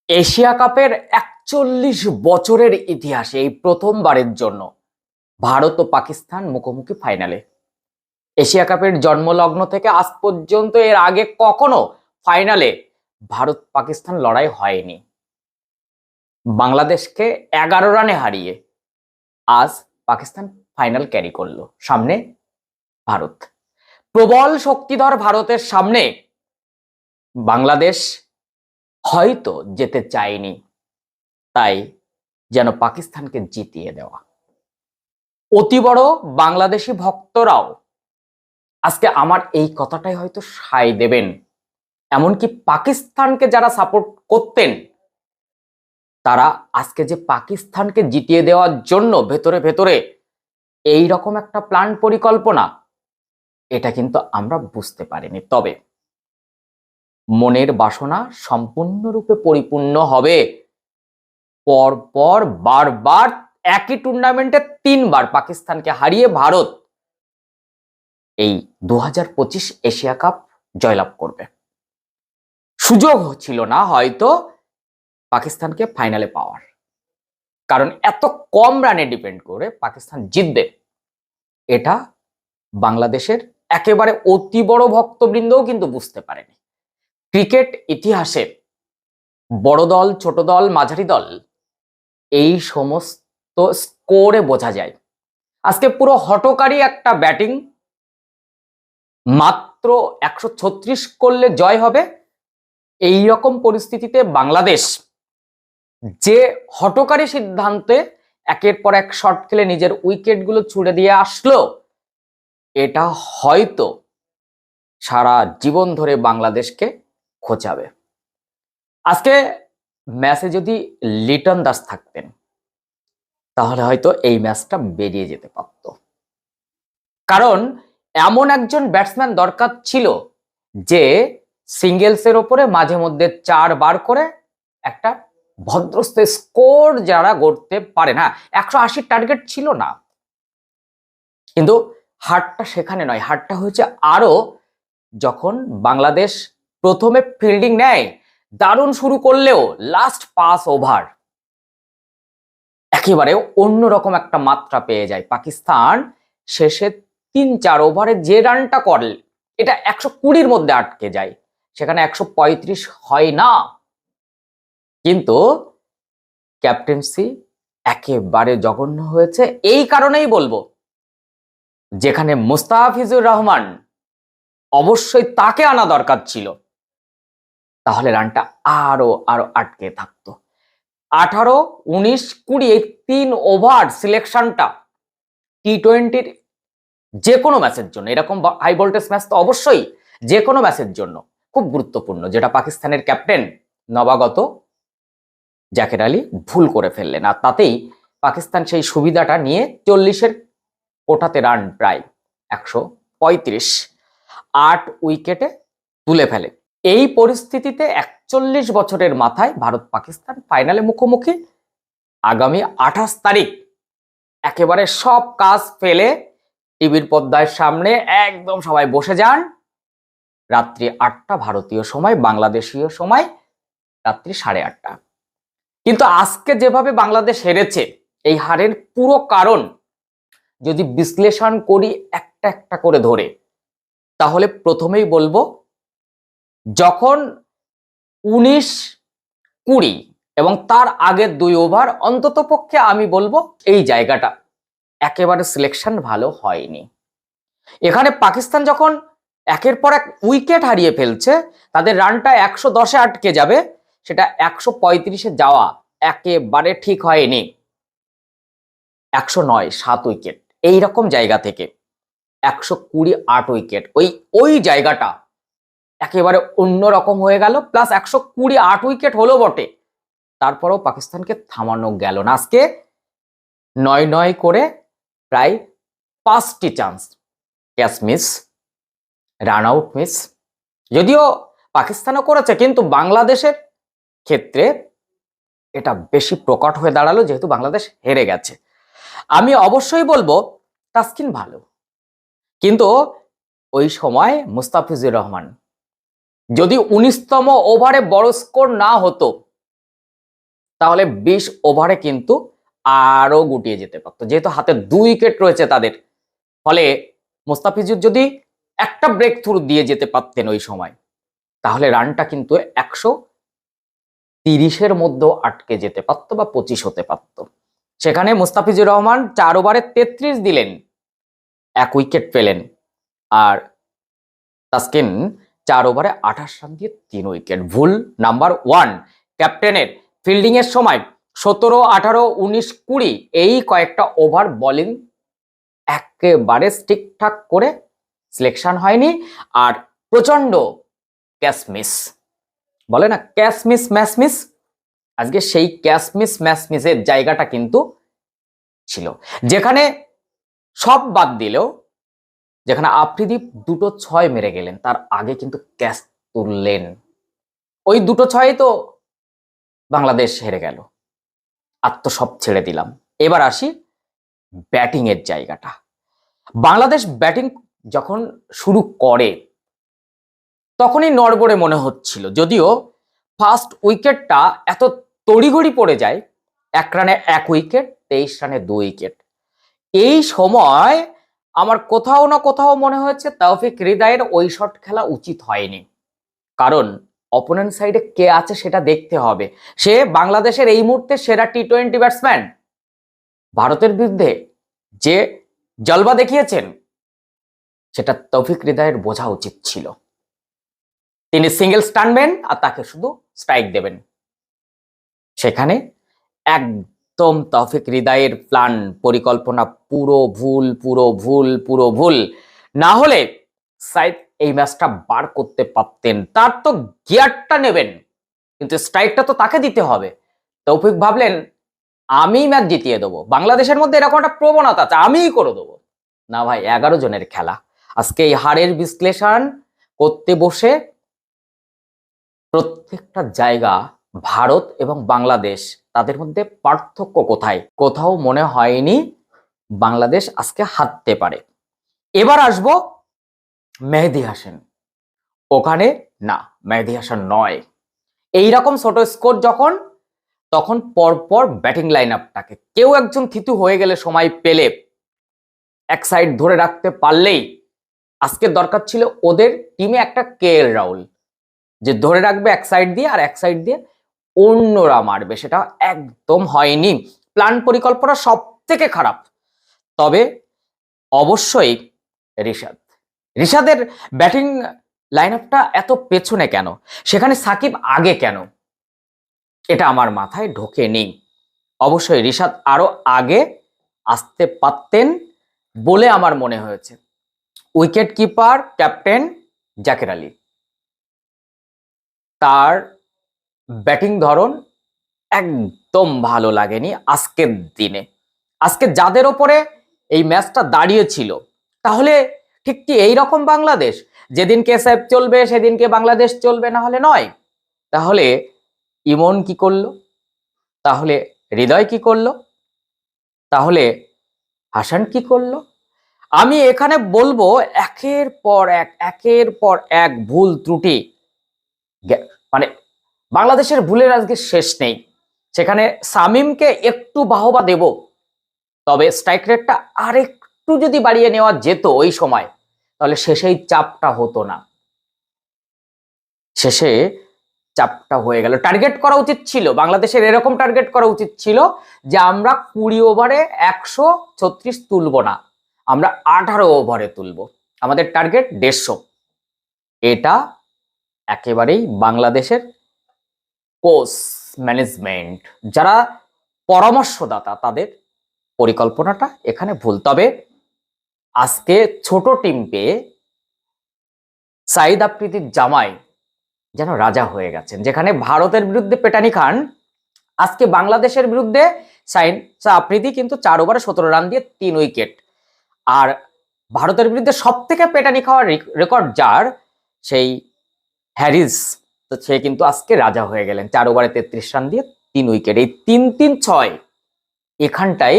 Asia কাপের ৪১ বছরের ইতিহাসে এই প্রথমবারের জন্য ভারত ও পাকিস্তান মুখোমুখি ফাইনালে। এশিয়া কাপের জন্মলগ্ন থেকে আজ পর্যন্ত এর আগে কখনো ফাইনালে ভারত পাকিস্তান লড়াই হয়নি। বাংলাদেশকে ১১ রানে হারিয়ে আজ পাকিস্তান ফাইনাল ক্যারি করলো। সামনে ভারত, প্রবল শক্তিধর ভারতের সামনে বাংলাদেশ হয়তো যেতে চায়নি, তাই যেন পাকিস্তানকে জিতিয়ে দেওয়া। অতি বড় বাংলাদেশি ভক্তরাও আজকে আমার এই কথাটাই হয়তো সায় দেবেন। এমনকি পাকিস্তানকে যারা সাপোর্ট করতেন তারা আজকে যে পাকিস্তানকে জিতিয়ে দেওয়ার জন্য ভেতরে ভেতরে এই রকম একটা প্ল্যান পরিকল্পনা, এটা কিন্তু আমরা বুঝতে পারিনি। তবে মনের বাসনা সম্পূর্ণরূপে পরিপূর্ণ হবে পরপর বারবার একই টুর্নামেন্টে ৩ বার পাকিস্তানকে হারিয়ে ভারত এই ২০২৫ এশিয়া কাপ জয়লাভ করবে। সুযোগ ছিল না হয়তো পাকিস্তানকে ফাইনালে পাওয়ার, কারণ এত কম রানে ডিপেন্ড করে পাকিস্তান জিতবে এটা বাংলাদেশের একেবারে অতি বড় ভক্তবৃন্দও কিন্তু বুঝতে পারেনি। ক্রিকেট ইতিহাসে বড় দল, ছোট দল, মাঝারি দল এই সমস্ত স্কোরে বোঝা যায়। আজকে পুরো হঠকারী একটা ব্যাটিং, মাত্র ১৩৬ করলে জয় হবে, এই রকম পরিস্থিতিতে বাংলাদেশ যে হঠকারী সিদ্ধান্তে একের পর এক শট খেলে নিজের উইকেটগুলো ছুড়ে দিয়ে আসলো, এটা হয়তো সারা জীবন ধরে বাংলাদেশকে খোঁচাবে। আজকে ম্যাচে যদি লিটন দাস থাকতেন তাহলে হয়তো এই ম্যাচটা বেরিয়ে যেতে পারত, কারণ এমন একজন ব্যাটসম্যান দরকার ছিল যে সিঙ্গেলসের ওপরে মাঝে মধ্যে ৪ বার করে একটা ভদ্রস্থ স্কোর যারা করতে পারে না। ১৮০ টার্গেট ছিল না, কিন্তু হারটা সেখানে নয়, হারটা হয়েছে আরো যখন বাংলাদেশ প্রথমে ফিল্ডিং নেয়, দারুণ শুরু করলেও লাস্ট ৫ ওভার একেবারে অন্যরকম একটা মাত্রা পেয়ে যায় পাকিস্তান। শেষে ৩-৪ ওভারে যে রানটা করে এটা ১২০-র মধ্যে আটকে যায়, সেখানে ১৩৫ হয় না। কিন্তু ক্যাপ্টেন্সি একেবারে জঘন্য হয়েছে। এই কারণেই বলবো, যেখানে মুস্তাফিজুর রহমান অবশ্যই তাকে আনা দরকার ছিল, তাহলে রানটা আরো আরো আটকে থাকতো। ১৮, ১৯, ২০ এই ৩ ওভার সিলেকশনটা টি-20-র যে কোনো ম্যাচের জন্য, এরকম হাই ভোল্টেজ ম্যাচ তো অবশ্যই যে কোনো ম্যাচের জন্য খুব গুরুত্বপূর্ণ, যেটা পাকিস্তানের ক্যাপ্টেন নবাগত জাকের আলী ভুল করে ফেললেন। আর তাতেই পাকিস্তান সেই সুবিধাটা নিয়ে ৪০-এর কোঠাতে রান প্রায় ১৩৫, ৮ উইকেটে তুলে ফেলে। এই পরিস্থিতিতে ৪১ বছরের মাথায় ভারত পাকিস্তান ফাইনালে মুখোমুখি। আগামী ২৮ তারিখ একেবারে সব কাজ ফেলে টিভির পর্দার সামনে একদম সবাই বসে যান। রাত্রি ৮টা ভারতীয় সময়, বাংলাদেশীয় সময় রাত্রি ৮:৩০। কিন্তু আজকে যেভাবে বাংলাদেশ হেরেছে, এই হারের পুরো কারণ যদি বিশ্লেষণ করি একটা একটা করে ধরে, তাহলে প্রথমেই বলবো, যখন ১৯, ২০ এবং তার আগের ২ ওভার অন্তত পক্ষে আমি বলবো এই জায়গাটা একেবারে সিলেকশন ভালো হয়নি। এখানে পাকিস্তান যখন একের পর এক উইকেট হারিয়ে ফেলছে, তাদের রানটা ১১০-এ আটকে যাবে, সেটা ১৩৫-এ যাওয়া একেবারে ঠিক হয়নি। ১০৯, ৭ উইকেট, এইরকম জায়গা থেকে ১২০, ৮ উইকেট, ওই জায়গাটা একেবারে অন্যরকম হয়ে গেল। প্লাস ১২০, ৮ উইকেট হলো বটে, তারপরেও পাকিস্তানকে থামানো গেল না। আজকে ৯-৯ করে প্রায় ৫টি chance catch miss, run out miss, যদিও পাকিস্তানও করেছে, কিন্তু বাংলাদেশের ক্ষেত্রে এটা বেশি প্রকট হয়ে দাঁড়ালো যেহেতু বাংলাদেশ হেরে গেছে। আমি অবশ্যই বলবো তাসকিন ভালো, কিন্তু ওই সময় মুস্তাফিজুর রহমান যদি ১৯তম ওভারে বড় স্কোর না হতো, তাহলে 20 ওভারে কিন্তু আরো গুটিয়ে যেতে পারতো, যেহেতু হাতে 2 উইকেট রয়েছে তাদের। ফলে মুস্তাফিজুর যদি একটা ব্রেক থ্রু দিয়ে যেতে পারতেন ওই সময়, তাহলে রানটা কিন্তু 130-এর মধ্যেও আটকে যেতে পারতো বা 25 হতে পারতো। সেখানে মুস্তাফিজুর রহমান 4 ওভারে 33 দিলেন, 1 উইকেট পেলেন। আর তাসকিন 4 ওভারে 28 রান দিয়ে 3 উইকেট। ভুল নাম্বার 1 ক্যাপ্টেনের। ফিল্ডিং এর সময় 17, 18, 19, 20 এই কয়েকটা ওভার বোলিং একেবারে ঠিকঠাক করে সিলেকশন হয়নি। আর প্রচন্ড ক্যাচ মিস, বলে না ক্যাচ মিস ম্যাচ মিস, আজকে সেই ক্যাচ মিস ম্যাচ মিসের জায়গাটা কিন্তু ছিল। যেখানে সব বাদ দিলেও, যেখানে আফ্রিদি 2টো 6 মেরে গেলেন, তার আগে কিন্তু ক্যাচ তুললেন। ওই 2টো 6 তো বাংলাদেশ হেরে গেল, আত্মসব ছেড়ে দিলাম। এবার আসি ব্যাটিং এর জায়গাটা। বাংলাদেশ ব্যাটিং যখন শুরু করে তখনই নড়বড়ে মনে হচ্ছিল, যদিও ফার্স্ট উইকেটটা এত তড়িঘড়ি পড়ে যায়, 1 রানে 1 উইকেট, 23 রানে 2 উইকেট। এই সময় আমার কোথাও না কোথাও মনে হয়েছে তৌফিক হৃদয়ের ওই শট খেলা উচিত হয়নি, কারণ অপোনেন্ট সাইডে কে আছে সেটা দেখতে হবে। সে বাংলাদেশের এই মুহূর্তে সেরা টি-20 ব্যাটসম্যান। ভারতের বিরুদ্ধে যে জলবা দেখিয়েছেন সেটা তৌফিক হৃদয়ের বোঝা উচিত ছিল। তিনি সিঙ্গেল টানবেন আর তাকে শুধু স্ট্রাইক দেবেন। সেখানে একদম তৌফিক হৃদয়ের প্ল্যান পরিকল্পনা পুরো ভুল, পুরো ভুল, পুরো ভুল। না হলে সাইদ এই ম্যাচটা বার করতে পারতেন। তার তো গিয়ারটা নেবেন, কিন্তু স্ট্রাইকটা তো তাকে দিতে হবে। তৌফিক ভাবলেন আমি ম্যাচ জিতিয়ে দেবো, বাংলাদেশের মধ্যে এরকম একটা প্রবণতা আছে আমিই করে দেবো। না ভাই, 11 জনের খেলা। আজকে এই হারের বিশ্লেষণ করতে বসে প্রত্যেকটা জায়গা, ভারত এবং বাংলাদেশ, তাদের মধ্যে পার্থক্য কোথায়, কোথাও মনে হয়নি বাংলাদেশ আজকে হারতে পারে। এবার আসবো মেহেদী হাসান। ওখানে না, মেহেদী হাসান নয়। এইরকম ছোট স্কোর যখন, তখন পরপর ব্যাটিং লাইন আপটাকে কেউ একজন থিতু হয়ে গেলে, সময় পেলে এক সাইড ধরে রাখতে পারলেই, আজকে দরকার ছিল ওদের টিমে একটা KL রাহুল, যে ধরে রাখবে এক সাইড দিয়ে আর এক সাইড দিয়ে অন্যরা মারবে। সেটা একদম হয়নি। প্ল্যান পরিকল্পনা সব থেকে খারাপ। তবে অবশ্যই রিশাদের ব্যাটিং লাইন আপটা এত পেছনে কেন, সেখানে সাকিব আগে কেন, এটা আমার মাথায় ঢোকেনি। অবশ্যই রিশাদ আরো আগে আসতে পারতেন বলে আমার মনে হয়েছে। Wicket keeper captain Jaker Ali, তার ব্যাটিং ধরন একদম ভালো লাগেনি আজকের দিনে। আজকে যাদের ওপরে এই ম্যাচটা দাঁড়িয়েছিল, তাহলে ঠিক কি এইরকম বাংলাদেশ, যেদিনকে সাহেব চলবে সেদিনকে বাংলাদেশ চলবে, না হলে নয়। তাহলে ইমন কি করলো, তাহলে হৃদয় কি করলো, তাহলে হাসান কি করলো? আমি এখানে বলবো একের পর এক ভুল ত্রুটি, মানে বাংলাদেশের ভুলের আজকে শেষ নেই। সেখানে শামীমকে একটু বাহবা দেব, তবে স্ট্রাইক রেটটা আরেকটু যদি বাড়িয়ে নেওয়া যেত ওই সময়, তাহলে শেষেই চাপটা হতো না। শেষে চাপটা হয়ে গেল। টার্গেট করা উচিত ছিল বাংলাদেশের, এরকম টার্গেট করা উচিত ছিল যে আমরা 20 ওভারে 136 তুলবো না, আমরা 18 ওভারে তুলবো, আমাদের টার্গেট 150। এটা একেবারেই বাংলাদেশের কোচ ম্যানেজমেন্ট, যারা পরামর্শদাতা, তাদের পরিকল্পনাটা এখানে ভুল। তবে আজকে ছোট টিম পেয়ে সাইদ আফ্রিদির জামাই যেন রাজা হয়ে গেছেন। যেখানে ভারতের বিরুদ্ধে পেটানি খান, আজকে বাংলাদেশের বিরুদ্ধে সাইদ আফ্রিদি কিন্তু 4 ওভারে 17 রান দিয়ে 3 উইকেট। আর ভারতের বিরুদ্ধে সব থেকে পেটানি খাওয়ার রেকর্ড যার, সেই হ্যারিস, তো সে কিন্তু আজকে রাজা হয়ে গেলেন। 4 ওভারে 33 রান দিয়ে 3 উইকেট। এই 3-3-6 এখানটাই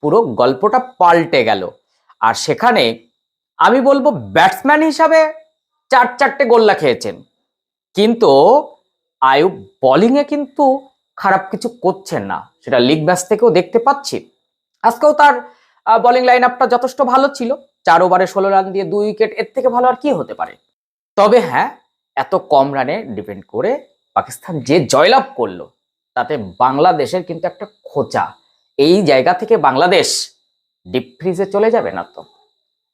পুরো গল্পটা পাল্টে গেল। আর সেখানে আমি বলবো ব্যাটসম্যান হিসাবে 4-4টে গোল্লা খেয়েছেন, কিন্তু আয়ুব বোলিংয়ে কিন্তু খারাপ কিছু করছেন না, সেটা লিগ ম্যাচ থেকেও দেখতে পাচ্ছি। আজকেও তার বোলিং লাইন আপটা যথেষ্ট ভালো ছিল, 4 ওভারে 16 রান দিয়ে 2 উইকেট, এর থেকে ভালো আর কি হতে পারে। তবে হ্যাঁ, এত কম রানে ডিপেন্ড করে পাকিস্তান যে জয়লাভ করলো, তাতে বাংলাদেশের কিন্তু একটা খোঁচা। এই জায়গা থেকে বাংলাদেশ ডিপ ফ্রিজে চলে যাবে না তো।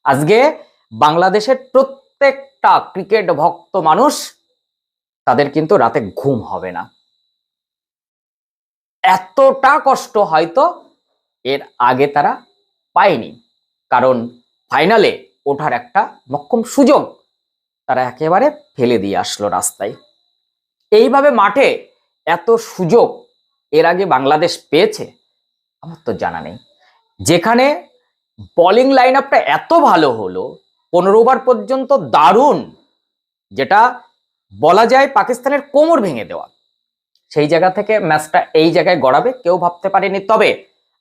আজকে বাংলাদেশের প্রত্যেকটা ক্রিকেট ভক্ত মানুষ, তাদের কিন্তু রাতে ঘুম হবে না। এতটা কষ্ট হয়তো এর আগে তারা পায়নি, কারণ ফাইনালে ওঠার একটা মোক্ষম সুযোগ তারা একেবারে ফেলে দিয়ে আসলো রাস্তায়। এইভাবে মাঠে এত সুযোগ এর আগে বাংলাদেশ পেয়েছে আমার তো জানা নেই। যেখানে বোলিং লাইন আপটা এত ভালো হলো, 15 ওভার পর্যন্ত দারুণ, যেটা বলা যায় পাকিস্তানের কোমর ভেঙে দেওয়া, সেই জায়গা থেকে ম্যাচটা এই জায়গায় গড়াবে কেউ ভাবতে পারেনি। তবে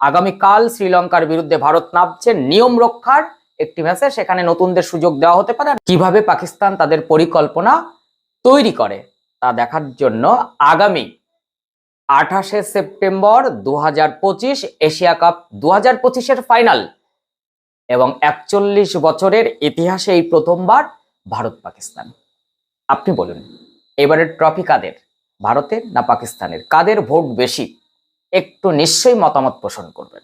আগামীকাল শ্রীলঙ্কার বিরুদ্ধে ভারত নামছে নিয়ম রক্ষার একটি ম্যাচে, সেখানে নতুনদের সুযোগ দেওয়া হতে পারে। কিভাবে পাকিস্তান তাদের পরিকল্পনা তৈরি করে তা দেখার জন্য আগামী 28শে সেপ্টেম্বর 2025 এশিয়া কাপ 2025-এর ফাইনাল এবং 41 বছরের ইতিহাসে এই প্রথমবার ভারত পাকিস্তান। আপনি বলুন, এবারের ট্রফি কাদের, ভারতের না পাকিস্তানের? কাদের ভোট বেশি? একটু নিশ্চয়ই মতামত পোষণ করবেন।